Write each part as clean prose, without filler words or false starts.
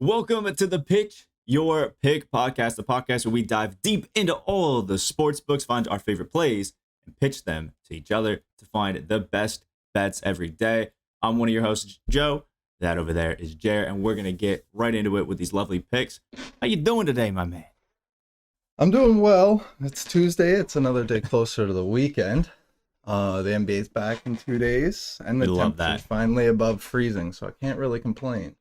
Welcome to the Pitch Your Pick podcast, the podcast where we dive deep into all the sports books, find our favorite plays, and pitch them to each other to find the best bets every day. I'm one of your hosts, Joe. That over there is Jer, and we're going to get right into it with these lovely picks. How you doing today, my man? I'm doing well. It's Tuesday. It's another day closer to the weekend. The NBA's back in 2 days, and the temperature's finally above freezing, so I can't really complain.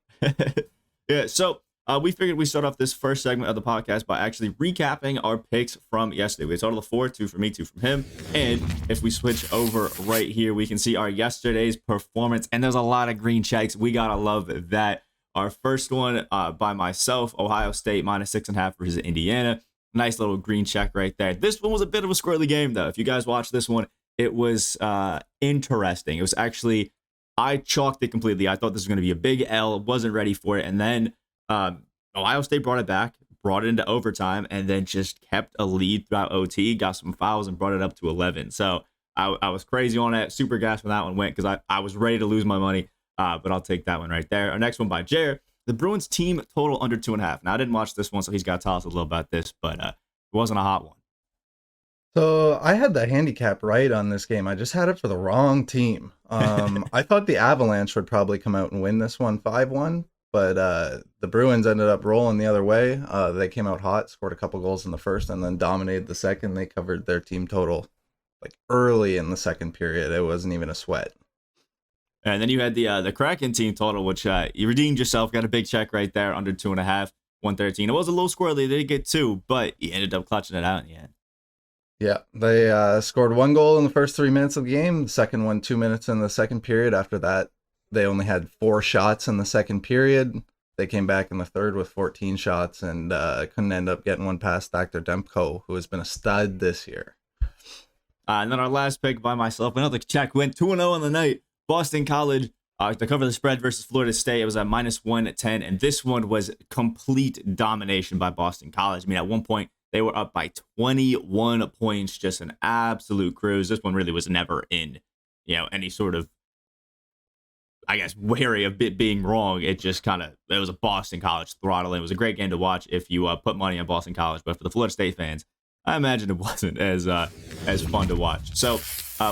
Yeah, so we figured we'd start off this first segment of the podcast by actually recapping our picks from yesterday. We had a total of 4, 2 from me, 2 from him. And if we switch over right here, we can see our yesterday's performance. And there's a lot of green checks. We got to love that. Our first one by myself, Ohio State -6.5 versus Indiana. Nice little green check right there. This one was a bit of a squirrely game, though. If you guys watched this one, it was interesting. It was actually... I chalked it completely. I thought this was going to be a big L. Wasn't ready for it. And then Ohio State brought it back, brought it into overtime, and then just kept a lead throughout OT, got some fouls, and brought it up to 11. So I was crazy on it. Super gassed when that one went because I was ready to lose my money. But I'll take that one right there. Our next one by Jer. The Bruins team total under 2.5. Now, I didn't watch this one, so he's got to tell us a little about this, but it wasn't a hot one. So I had the handicap right on this game. I just had it for the wrong team. I thought the Avalanche would probably come out and win this one 5-1, but the Bruins ended up rolling the other way. They came out hot, scored a couple goals in the first, and then dominated the second. They covered their team total like early in the second period. It wasn't even a sweat. And then you had the Kraken team total, which you redeemed yourself, got a big check right there, under 2.5, 113. It was a little squirrely. They did get 2, but you ended up clutching it out in the end. Yeah, they scored 1 goal in the first 3 minutes of the game. The second one, 2 minutes in the second period. After that, they only had 4 shots in the second period. They came back in the third with 14 shots and couldn't end up getting one past Dr. Demko, who has been a stud this year. And then our last pick by myself, another check, went 2-0 on the night. Boston College to cover the spread versus Florida State. It was at -110, and this one was complete domination by Boston College. I mean, at one point, they were up by 21 points, just an absolute cruise. This one really was never in, any sort of, I guess, wary of it being wrong. It just it was a Boston College throttle. It was a great game to watch if you put money on Boston College. But for the Florida State fans, I imagine it wasn't as fun to watch. So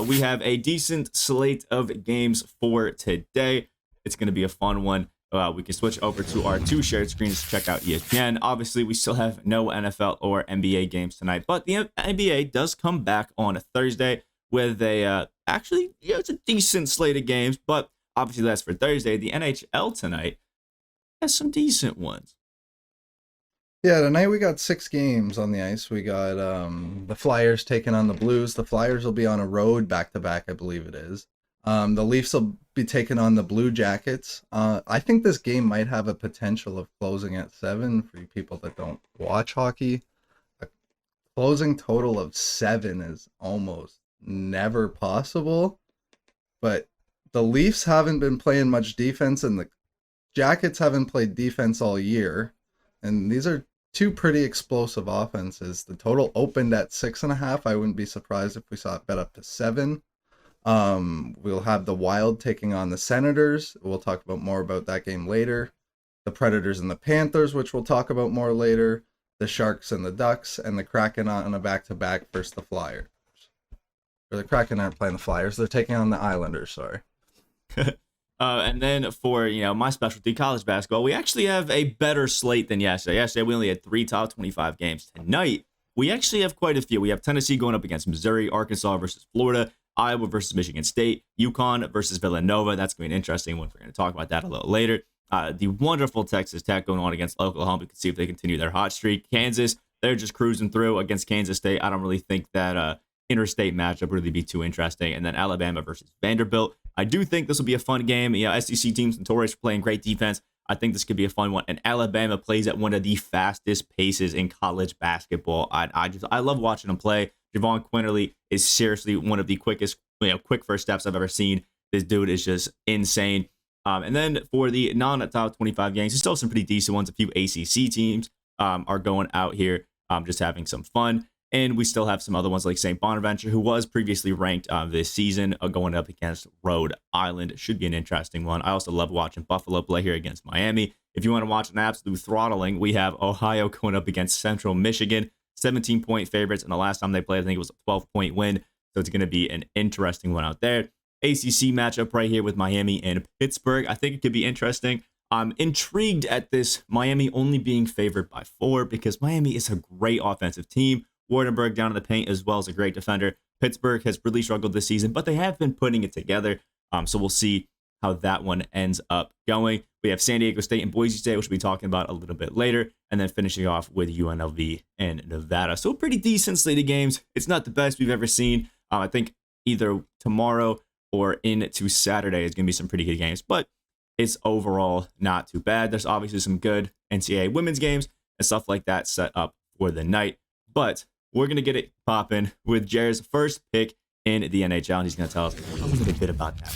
we have a decent slate of games for today. It's going to be a fun one. We can switch over to our 2 shared screens to check out ESPN. Obviously, we still have no NFL or NBA games tonight, but the NBA does come back on a Thursday with it's a decent slate of games, but obviously that's for Thursday. The NHL tonight has some decent ones. Yeah, tonight we got 6 games on the ice. We got the Flyers taking on the Blues. The Flyers will be on a road back-to-back, I believe it is. The Leafs will be taking on the Blue Jackets. I think this game might have a potential of closing at 7 for you people that don't watch hockey. A closing total of 7 is almost never possible. But the Leafs haven't been playing much defense, and the Jackets haven't played defense all year. And these are 2 pretty explosive offenses. The total opened at 6.5. I wouldn't be surprised if we saw it bet up to 7. We'll have the Wild taking on the Senators. We'll talk about more about that game later. The Predators and the Panthers, which we'll talk about more later. The Sharks and the Ducks, and the Kraken on a back-to-back versus the Flyers. Or the Kraken aren't playing the Flyers. They're taking on the Islanders, sorry. And then for, my specialty, college basketball, we actually have a better slate than yesterday. Yesterday, we only had 3 top 25 games. Tonight, we actually have quite a few. We have Tennessee going up against Missouri, Arkansas versus Florida, Iowa versus Michigan State, Yukon versus Villanova. That's going to be an interesting one. We're going to talk about that a little later. The wonderful Texas Tech going on against Oklahoma. We can see if they continue their hot streak. Kansas, they're just cruising through against Kansas State. I don't really think that interstate matchup would really be too interesting. And then Alabama versus Vanderbilt. I do think this will be a fun game. SEC teams notorious for playing great defense. I think this could be a fun one. And Alabama plays at one of the fastest paces in college basketball. I love watching them play. Javon Quinterly is seriously one of the quickest, quick first steps I've ever seen. This dude is just insane. And then for the non-top 25 games, there's still some pretty decent ones. A few ACC teams are going out here just having some fun. And we still have some other ones like St. Bonaventure, who was previously ranked this season, going up against Rhode Island. Should be an interesting one. I also love watching Buffalo play here against Miami. If you want to watch an absolute throttling, we have Ohio going up against Central Michigan, 17-point favorites. And the last time they played, I think it was a 12-point win. So it's going to be an interesting one out there. ACC matchup right here with Miami and Pittsburgh. I think it could be interesting. I'm intrigued at this Miami only being favored by 4 because Miami is a great offensive team. Wardenberg down in the paint as well as a great defender. Pittsburgh has really struggled this season, but they have been putting it together. So we'll see how that one ends up going. We have San Diego State and Boise State, which we'll be talking about a little bit later, and then finishing off with UNLV and Nevada. So a pretty decent slate of games. It's not the best we've ever seen. I think either tomorrow or into Saturday is going to be some pretty good games, but it's overall not too bad. There's obviously some good NCAA women's games and stuff like that set up for the night, but we're going to get it popping with Jared's first pick in the NHL, and he's going to tell us a little bit about that.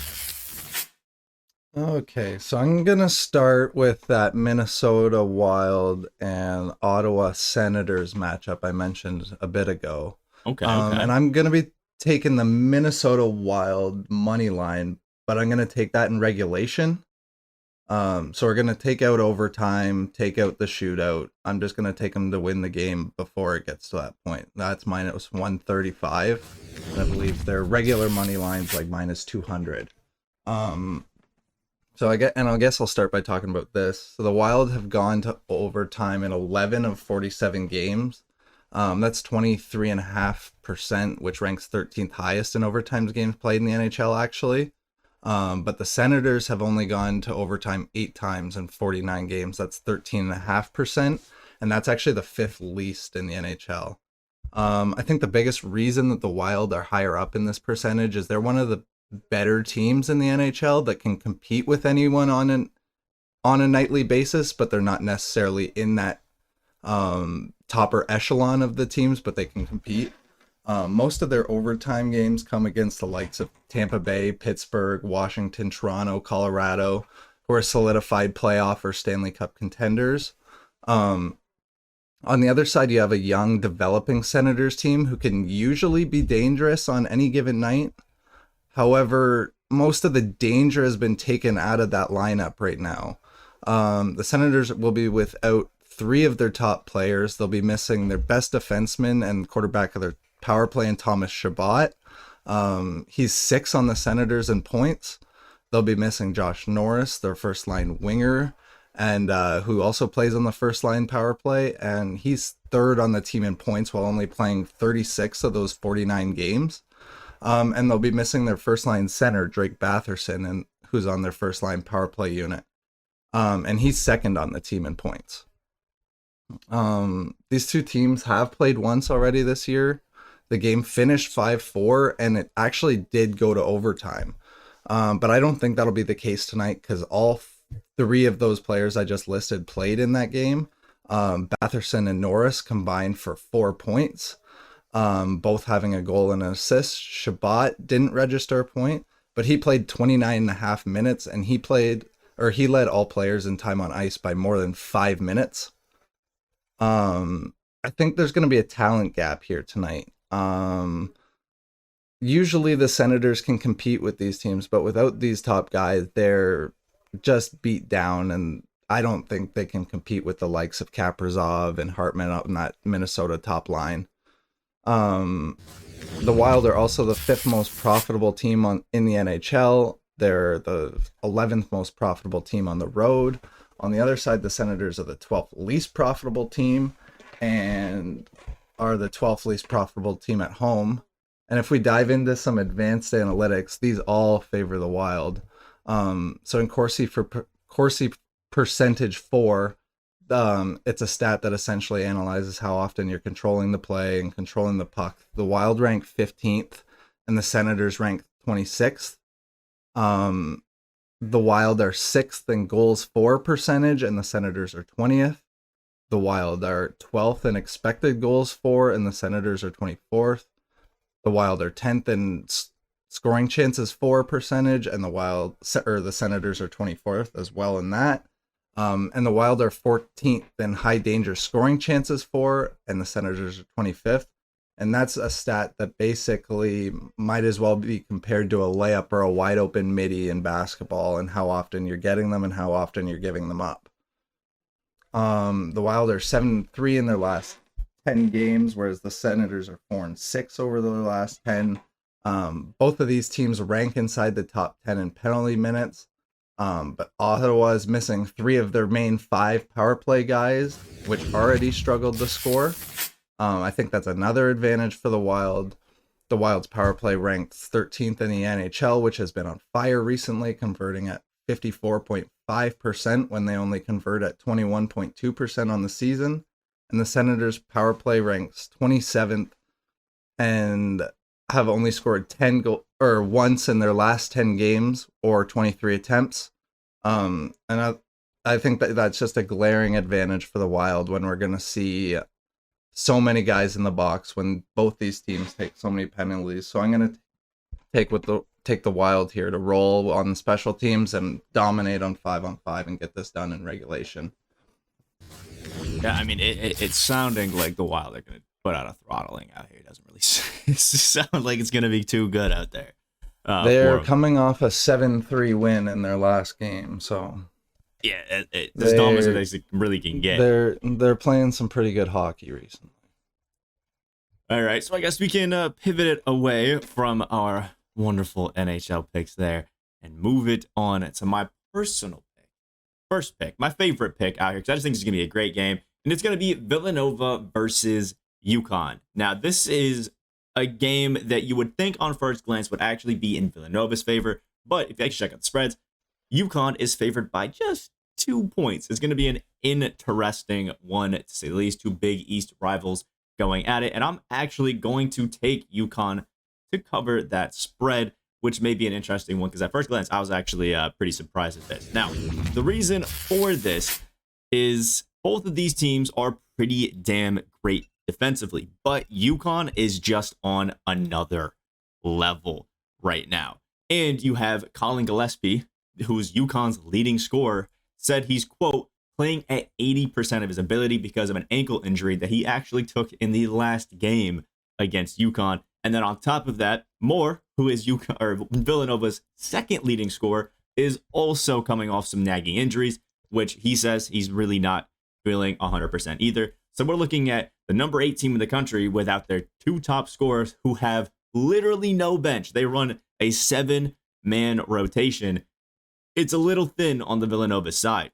Okay, so I'm going to start with that Minnesota Wild and Ottawa Senators matchup I mentioned a bit ago. Okay. And I'm going to be taking the Minnesota Wild money line, but I'm going to take that in regulation. So we're going to take out overtime, take out the shootout. I'm just going to take them to win the game before it gets to that point. That's minus 135. And I believe their regular money line's like minus 200. So I guess I'll start by talking about this. So the Wild have gone to overtime in 11 of 47 games. That's 23.5%, which ranks 13th highest in overtime games played in the NHL, actually. But the Senators have only gone to overtime 8 times in 49 games. That's 13.5%, and that's actually the 5th least in the NHL. I think the biggest reason that the Wild are higher up in this percentage is they're one of the better teams in the NHL that can compete with anyone on a nightly basis, but they're not necessarily in that topper echelon of the teams, but they can compete. Most of their overtime games come against the likes of Tampa Bay, Pittsburgh, Washington, Toronto, Colorado, who are solidified playoff or Stanley Cup contenders. On the other side, you have a young, developing Senators team who can usually be dangerous on any given night. However, most of the danger has been taken out of that lineup right now. The Senators will be without 3 of their top players. They'll be missing their best defenseman and quarterback of their power play in Thomas Chabot. He's 6th on the Senators in points. They'll be missing Josh Norris, their first line winger, and who also plays on the first line power play. And he's 3rd on the team in points while only playing 36 of those 49 games. And they'll be missing their first line center, Drake Batherson, and who's on their first line power play unit. And he's 2nd on the team in points. These two teams have played once already this year. The game finished 5-4, and it actually did go to overtime. But I don't think that'll be the case tonight because all 3 of those players I just listed played in that game. Batherson and Norris combined for 4 points, both having a goal and an assist. Chabot didn't register a point, but he played 29.5 minutes, and he led all players in time on ice by more than 5 minutes. I think there's going to be a talent gap here tonight. Usually the Senators can compete with these teams, but without these top guys, they're just beat down, and I don't think they can compete with the likes of Kaprizov and Hartman up in that Minnesota top line. The Wild are also the 5th most profitable team in the NHL. They're the 11th most profitable team on the road. On the other side, the Senators are the 12th least profitable team and are the 12th least profitable team at home. And if we dive into some advanced analytics, these all favor the Wild. So in Corsi percentage 4, it's a stat that essentially analyzes how often you're controlling the play and controlling the puck. The Wild rank 15th and the Senators rank 26th. The Wild are 6th in goals for percentage and the Senators are 20th. The Wild are 12th in expected goals for and the Senators are 24th. The Wild are 10th in scoring chances for percentage and the Senators are 24th as well in that. And the Wild are 14th in high danger scoring chances for and the Senators are 25th. And that's a stat that basically might as well be compared to a layup or a wide open midi in basketball and how often you're getting them and how often you're giving them up. The Wild are 7-3 in their last 10 games, whereas the Senators are 4-6 over their last 10. Both of these teams rank inside the top 10 in penalty minutes. But Ottawa is missing 3 of their main 5 power play guys, which already struggled to score. I think that's another advantage for the Wild. The Wild's power play ranked 13th in the NHL, which has been on fire recently, converting at 54.5% when they only convert at 21.2% on the season. And the Senators' power play ranks 27th and have only scored 10 once in their last 10 games or 23 attempts. And I think that that's just a glaring advantage for the Wild when we're going to see so many guys in the box when both these teams take so many penalties. So I'm going to take the Wild here to roll on the special teams and dominate on 5-on-5 and get this done in regulation. Yeah, I mean, it's sounding like the Wild are going to put out a throttling out here. It doesn't really sound like it's going to be too good out there. They're coming off a 7-3 win in their last game, so yeah, as dominant as they really can get. They're playing some pretty good hockey recently. All right, so I guess we can pivot it away from our wonderful NHL picks there and move it on to my personal pick. First pick, my favorite pick out here, because I just think it's going to be a great game, and it's going to be Villanova versus Yukon. Now, this is a game that you would think on first glance would actually be in Villanova's favor, but if you actually check out the spreads, Yukon is favored by just 2 points. It's going to be an interesting one, to say the least. 2 Big East rivals going at it, and I'm actually going to take Yukon to cover that spread, which may be an interesting one because at first glance I was actually pretty surprised at this. Now, the reason for this is both of these teams are pretty damn great defensively, but Yukon is just on another level right now. And you have Colin Gillespie, who's Yukon's leading scorer, said he's, quote, playing at 80% of his ability because of an ankle injury that he actually took in the last game against Yukon. And then on top of that, Moore, who is Villanova's second leading scorer, is also coming off some nagging injuries, which he says he's really not feeling 100% either. So we're looking at the number 8 team in the country without their 2 top scorers who have literally no bench. They run a 7-man rotation. It's a little thin on the Villanova side.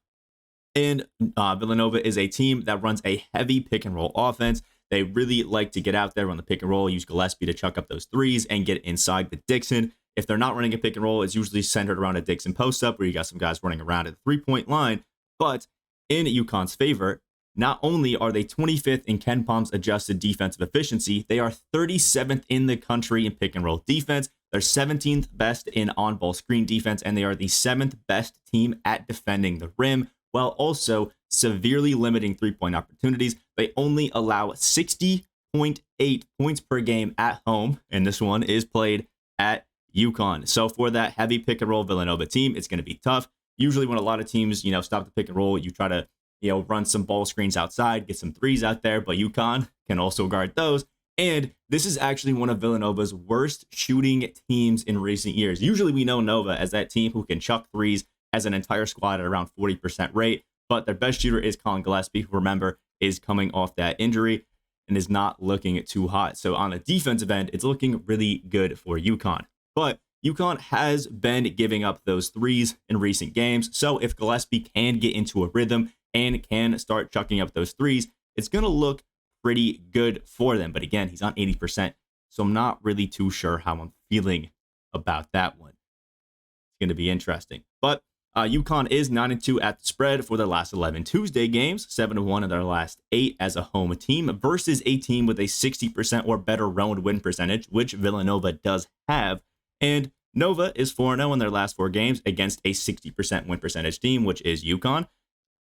And Villanova is a team that runs a heavy pick and roll offense. They really like to get out there on the pick and roll, use Gillespie to chuck up those threes and get inside the Dixon. If they're not running a pick and roll, it's usually centered around a Dixon post up where you got some guys running around at the 3-point line. But in Yukon's favor, not only are they 25th in Ken Palm's adjusted defensive efficiency, they are 37th in the country in pick and roll defense. They're 17th best in on-ball screen defense, and they are the 7th best team at defending the rim, while also severely limiting 3-point opportunities. They only allow 60.8 points per game at home, and this one is played at Yukon. So for that heavy pick and roll Villanova team, it's going to be tough. Usually when a lot of teams, stop the pick and roll, you try to, run some ball screens outside, get some threes out there, but Yukon can also guard those. And this is actually one of Villanova's worst shooting teams in recent years. Usually we know Nova as that team who can chuck threes as an entire squad at around 40% rate, but their best shooter is Colin Gillespie, who, remember, is coming off that injury and is not looking too hot. So on the defensive end, it's looking really good for Yukon. But Yukon has been giving up those threes in recent games. So if Gillespie can get into a rhythm and can start chucking up those threes, it's going to look pretty good for them. But again, he's on 80%. So I'm not really too sure how I'm feeling about that one. It's going to be interesting. But Yukon is 9-2 at the spread for their last 11 Tuesday games, 7-1 in their last 8 as a home team versus a team with a 60% or better round win percentage, which Villanova does have. And Nova is 4-0 in their last 4 games against a 60% win percentage team, which is Yukon.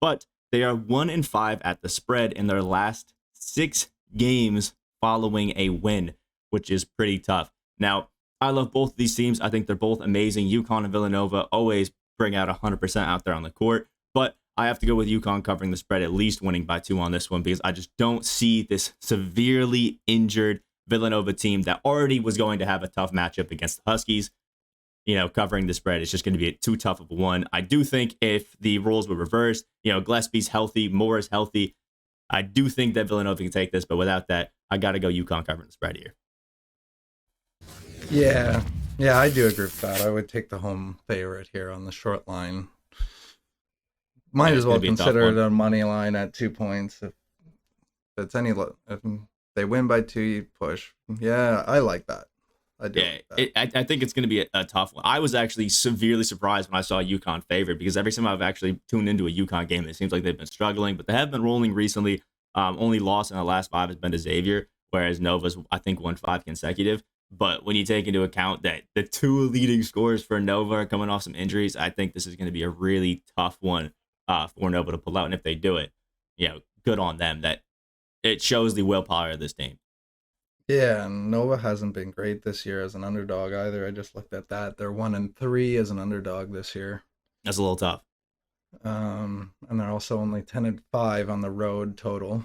But they are 1-5 at the spread in their last 6 games following a win, which is pretty tough. Now, I love both of these teams. I think they're both amazing. Yukon and Villanova always bring out 100% out there on the court, but I have to go with Yukon covering the spread, at least winning by 2 on this one, because I just don't see this severely injured Villanova team that already was going to have a tough matchup against the Huskies, covering the spread is just going to be too tough of a one. I do think if the roles were reversed, Gillespie's healthy, Moore is healthy, I do think that Villanova can take this, but without that, I got to go UConn covering the spread here. Yeah, I do agree with that. I would take the home favorite here on the short line. Might as well consider it a money line at 2 points. If they win by 2, you push. Yeah, I like that. I do. I think it's going to be a tough one. I was actually severely surprised when I saw UConn favorite, because every time I've actually tuned into a UConn game, it seems like they've been struggling, but they have been rolling recently. Only loss in the last 5 has been to Xavier, whereas Nova's, I think, won 5 consecutive. But when you take into account that the 2 leading scorers for Nova are coming off some injuries, I think this is going to be a really tough one for Nova to pull out. And if they do it, good on them. That it shows the willpower of this team. Yeah, and Nova hasn't been great this year as an underdog either. I just looked at that. They're 1-3 as an underdog this year. That's a little tough. And they're also only 10-5 on the road total.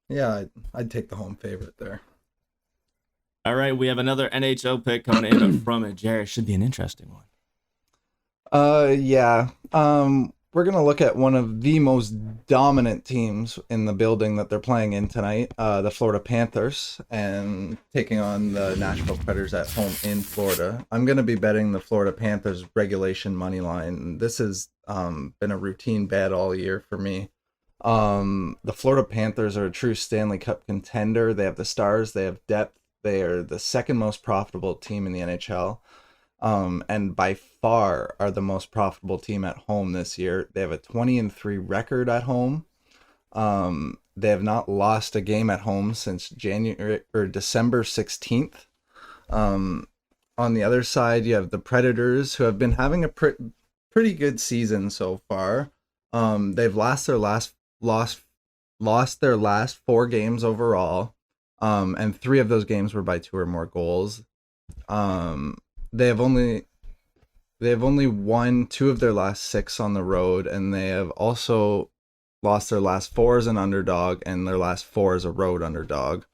Yeah, I'd take the home favorite there. All right, we have another NHL pick coming in from Jared. Should be an interesting one. Yeah. We're going to look at one of the most dominant teams in the building that they're playing in tonight, the Florida Panthers, and taking on the Nashville Predators at home in Florida. I'm going to be betting the Florida Panthers regulation money line. This has been a routine bet all year for me. The Florida Panthers are a true Stanley Cup contender. They have the stars. They have depth. They are the second most profitable team in the NHL. And by far are the most profitable team at home this year. They have a 20-3 record at home. They have not lost a game at home since December 16th. On the other side, you have the Predators, who have been having a pretty good season so far. They've lost their last 4 games overall. And 3 of those games were by 2 or more goals. They have only won 2 of their last 6 on the road, and they have also lost their last 4 as an underdog and their last 4 as a road underdog.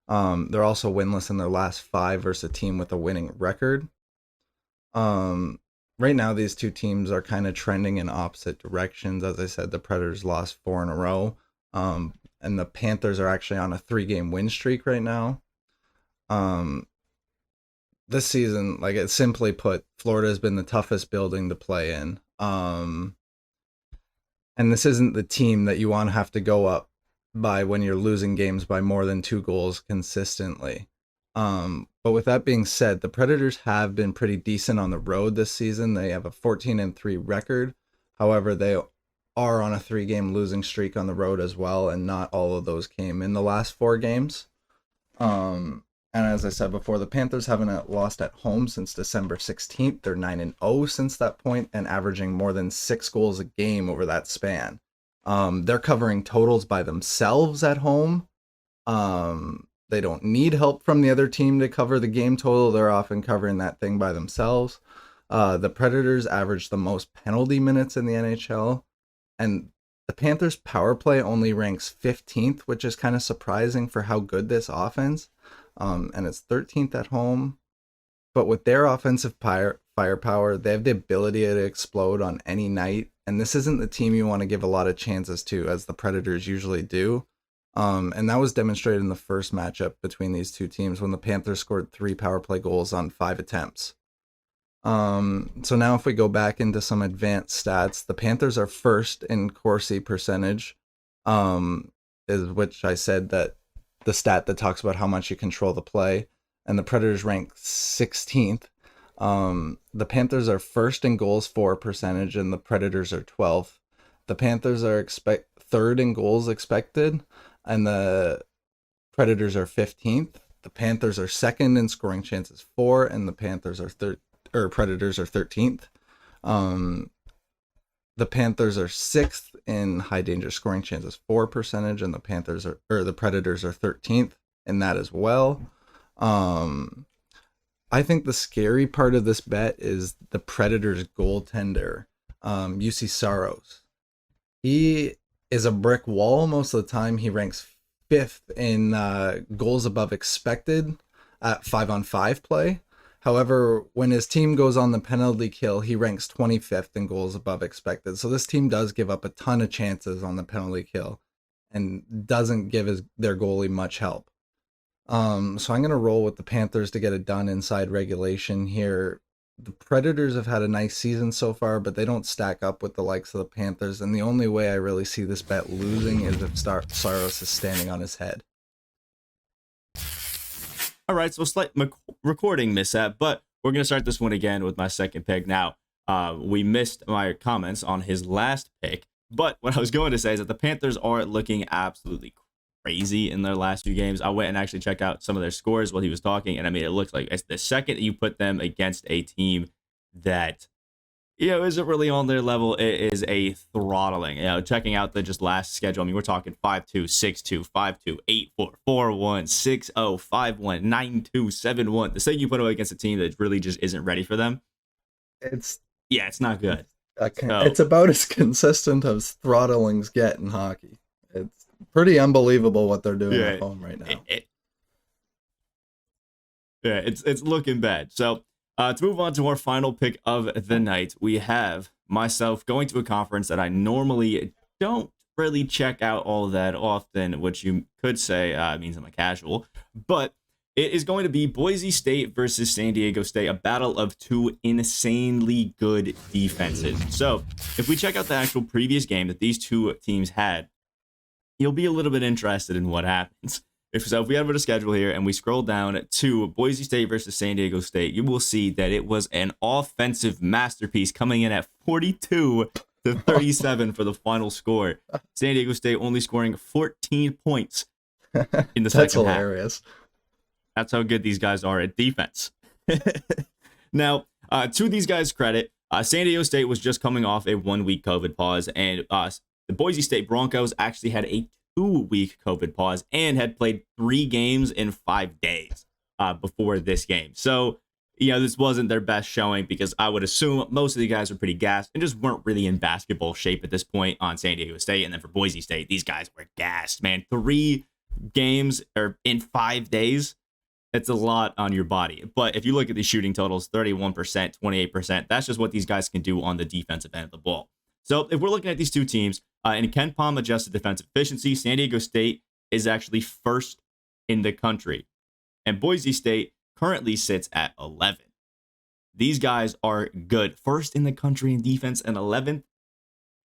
They're also winless in their last 5 versus a team with a winning record. Right now, these 2 teams are kind of trending in opposite directions. As I said, the Predators lost 4 in a row, and the Panthers are actually on a 3-game win streak right now. This season, simply put, Florida has been the toughest building to play in. And this isn't the team that you want to have to go up by when you're losing games by more than 2 goals consistently. But with that being said, the Predators have been pretty decent on the road this season. They have a 14-3 record. However, they are on a 3-game losing streak on the road as well, and not all of those came in the last 4 games. And as I said before, the Panthers haven't lost at home since December 16th. They're 9-0 since that point, and averaging more than 6 goals a game over that span. They're covering totals by themselves at home. They don't need help from the other team to cover the game total. They're often covering that thing by themselves. The Predators average the most penalty minutes in the NHL, and the Panthers' power play only ranks 15th, which is kind of surprising for how good this offense. And it's 13th at home. But with their offensive firepower, they have the ability to explode on any night. And this isn't the team you want to give a lot of chances to, as the Predators usually do. And that was demonstrated in the first matchup between these 2 teams, when the Panthers scored 3 power play goals on 5 attempts. So now if we go back into some advanced stats, the Panthers are first in Corsi percentage, which I said that the stat that talks about how much you control the play, and the Predators rank 16th. The Panthers are first in goals for percentage, and the Predators are 12th. The Panthers are third in goals expected, and the Predators are 15th. The Panthers are second in scoring chances for, and the Panthers are Predators are 13th. The Panthers are 6th in high danger scoring chances for percentage, and the Predators are 13th in that as well. I think the scary part of this bet is the Predators goaltender, UC Saros. He is a brick wall most of the time. He ranks 5th in goals above expected at 5-on-5 play, However, when his team goes on the penalty kill, he ranks 25th in goals above expected. So this team does give up a ton of chances on the penalty kill and doesn't give their goalie much help. So I'm going to roll with the Panthers to get it done inside regulation here. The Predators have had a nice season so far, but they don't stack up with the likes of the Panthers. And the only way I really see this bet losing is if Saros is standing on his head. All right, so slight recording mishap, but we're going to start this one again with my second pick. Now, we missed my comments on his last pick, but what I was going to say is that the Panthers are looking absolutely crazy in their last few games. I went and actually checked out some of their scores while he was talking, and I mean, it looks like it's the second you put them against a team that, isn't really on their level, it is a throttling. Checking out the just last schedule, I mean, we're talking 5-2, 6-2, 5-2, 8-4, 4-1, 6-0, 5-1, 9-2, 7-1. The second you put them against a team that really just isn't ready for them, it's not good. It's about as consistent as throttlings get in hockey. It's pretty unbelievable what they're doing at home right now. It's looking bad. So to move on to our final pick of the night, we have myself going to a conference that I normally don't really check out all that often, which you could say means I'm a casual, but it is going to be Boise State versus San Diego State, a battle of two insanely good defenses. So if we check out the actual previous game that these two teams had, you'll be a little bit interested in what happens. If we have a schedule here and we scroll down to Boise State versus San Diego State, you will see that it was an offensive masterpiece coming in at 42-37 for the final score. San Diego State only scoring 14 points in the second half. That's hilarious. That's how good these guys are at defense. Now, to these guys' credit, San Diego State was just coming off a 1-week COVID pause, and the Boise State Broncos actually had a 2-week COVID pause and had played 3 games in 5 days before this game. So, this wasn't their best showing because I would assume most of the guys were pretty gassed and just weren't really in basketball shape at this point on San Diego State. And then for Boise State, these guys were gassed, man. 3 games in 5 days. It's a lot on your body. But if you look at the shooting totals, 31%, 28%, that's just what these guys can do on the defensive end of the ball. So if we're looking at these two teams, in Ken Palm adjusted defensive efficiency, San Diego State is actually first in the country. And Boise State currently sits at 11. These guys are good. First in the country in defense and 11th.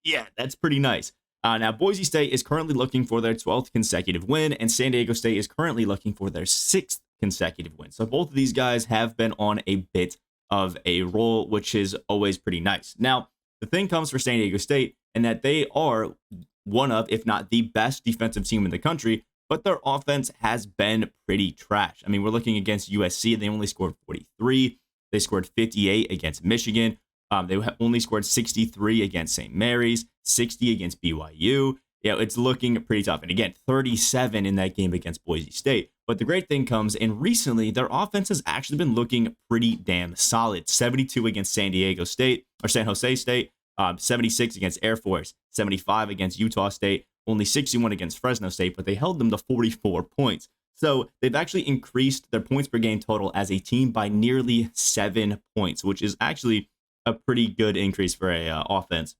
Yeah, that's pretty nice. Now, Boise State is currently looking for their 12th consecutive win, and San Diego State is currently looking for their 6th consecutive win. So both of these guys have been on a bit of a roll, which is always pretty nice. Now, the thing comes for San Diego State in that they are one of, if not the best defensive team in the country, but their offense has been pretty trash. I mean, we're looking against USC. They only scored 43. They scored 58 against Michigan. They only scored 63 against St. Mary's, 60 against BYU. It's looking pretty tough. And again, 37 in that game against Boise State. But the great thing comes in recently, their offense has actually been looking pretty damn solid. 72 against San Diego State or San Jose State, 76 against Air Force, 75 against Utah State, only 61 against Fresno State, but they held them to 44 points. So they've actually increased their points per game total as a team by nearly 7 points, which is actually a pretty good increase for a offense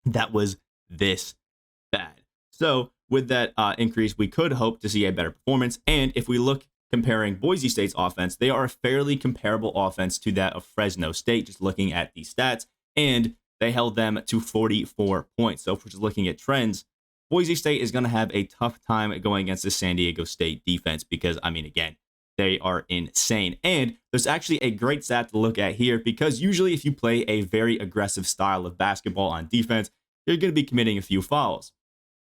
that was this bad. So with that increase, we could hope to see a better performance. And if we look comparing Boise State's offense, they are a fairly comparable offense to that of Fresno State, just looking at the stats, and they held them to 44 points. So if we're just looking at trends, Boise State is going to have a tough time going against the San Diego State defense because, I mean, again, they are insane. And there's actually a great stat to look at here because usually if you play a very aggressive style of basketball on defense, you're going to be committing a few fouls.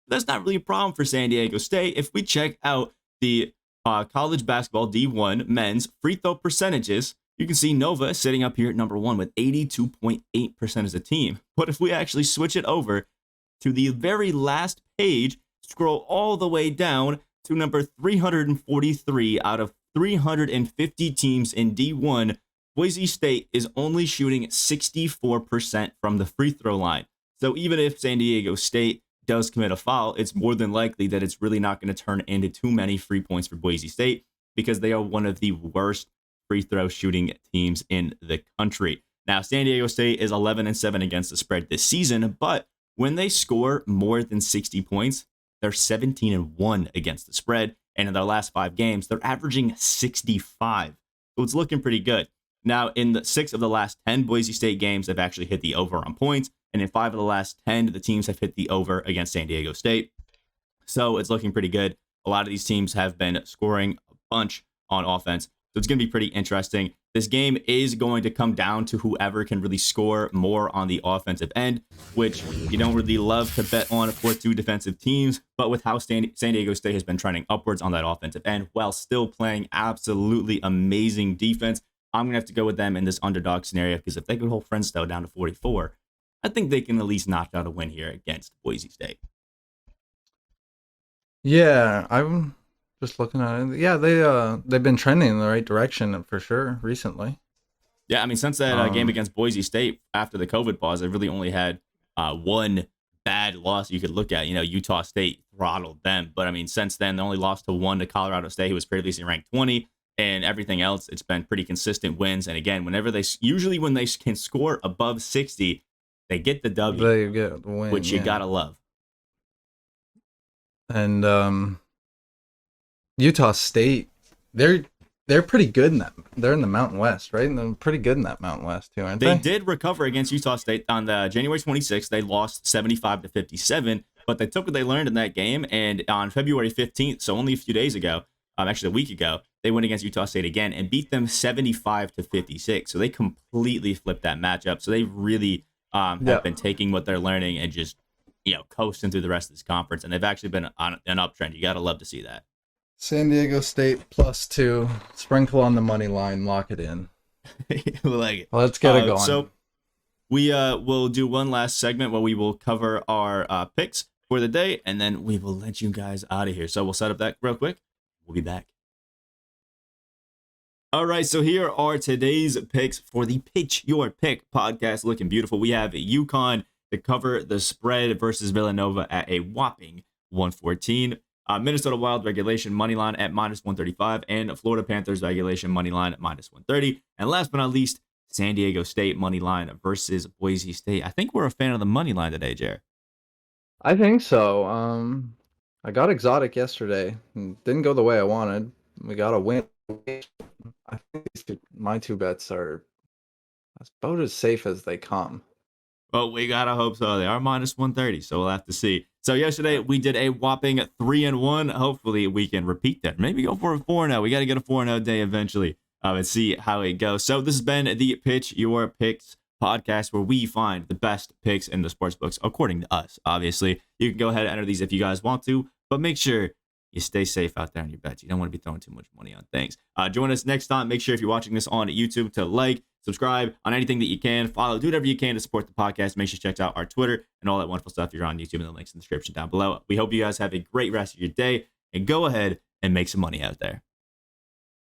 That's not really a problem for San Diego State. If we check out the college basketball D1 men's free throw percentages, you can see Nova sitting up here at number 1 with 82.8% as a team. But if we actually switch it over to the very last page, scroll all the way down to number 343 out of 350 teams in D1, Boise State is only shooting 64% from the free throw line. So even if San Diego State does commit a foul, it's more than likely that it's really not going to turn into too many free points for Boise State because they are one of the worst free throw shooting teams in the country. Now, San Diego State is 11-7 against the spread this season, but when they score more than 60 points, they're 17-1 against the spread. And in their last 5 games, they're averaging 65. So it's looking pretty good. Now, in the 6 of the last 10 Boise State games, they've actually hit the over on points. And in 5 of the last 10, the teams have hit the over against San Diego State. So it's looking pretty good. A lot of these teams have been scoring a bunch on offense. So it's going to be pretty interesting. This game is going to come down to whoever can really score more on the offensive end, which you don't really love to bet on for 2 defensive teams. But with how San Diego State has been trending upwards on that offensive end while still playing absolutely amazing defense, I'm going to have to go with them in this underdog scenario, because if they could hold Friendstow down to 44, I think they can at least knock out a win here against Boise State. Yeah, I'm just looking at it. Yeah, they've been trending in the right direction for sure recently. Yeah, I mean, since that game against Boise State after the COVID pause, they really only had one bad loss you could look at. You know, Utah State throttled them. But, I mean, since then, they only lost to 1 to Colorado State, who was previously ranked 20. And everything else, it's been pretty consistent wins. And, again, when they can score above 60, they get the W, They get the win, which you got to love. And Utah State, they're pretty good in that. They're in the Mountain West, right? And they're pretty good in that Mountain West too, aren't they? They did recover against Utah State on the January 26th. They lost 75-57, but they took what they learned in that game. And on February 15th, so only a few days ago, actually a week ago, they went against Utah State again and beat them 75-56. So they completely flipped that matchup. So they really have been taking what they're learning and just, coasting through the rest of this conference. And they've actually been on an uptrend. You got to love to see that. San Diego State +2. Sprinkle on the money line. Lock it in. Like it. Let's get it going. So we will do one last segment where we will cover our picks for the day, and then we will let you guys out of here. So we'll set up that real quick. We'll be back. All right, so here are today's picks for the Pitch Your Pick podcast. Looking beautiful. We have Yukon to cover the spread versus Villanova at a whopping 114. Minnesota Wild regulation money line at -135, and Florida Panthers regulation money line at -130. And last but not least, San Diego State money line versus Boise State. I think we're a fan of the money line today, Jared. I think so. I got exotic yesterday. Didn't go the way I wanted. We got a win. I think my 2 bets are about as safe as they come. Well, we gotta hope so. They are -130, so we'll have to see. So yesterday we did a whopping 3-1. Hopefully we can repeat that. Maybe go for a 4-0. We got to get a 4-0 day eventually and see how it goes. So this has been the Pitch Your Picks podcast, where we find the best picks in the sports books, according to us. Obviously, you can go ahead and enter these if you guys want to, but make sure you stay safe out there on your bets. You don't want to be throwing too much money on things. Join us next time. Make sure if you're watching this on YouTube to like, subscribe on anything that you can, follow, do whatever you can to support the podcast. Make sure you check out our Twitter and all that wonderful stuff. If you're on YouTube, and the links in the description down below. We hope you guys have a great rest of your day, and go ahead and make some money out there.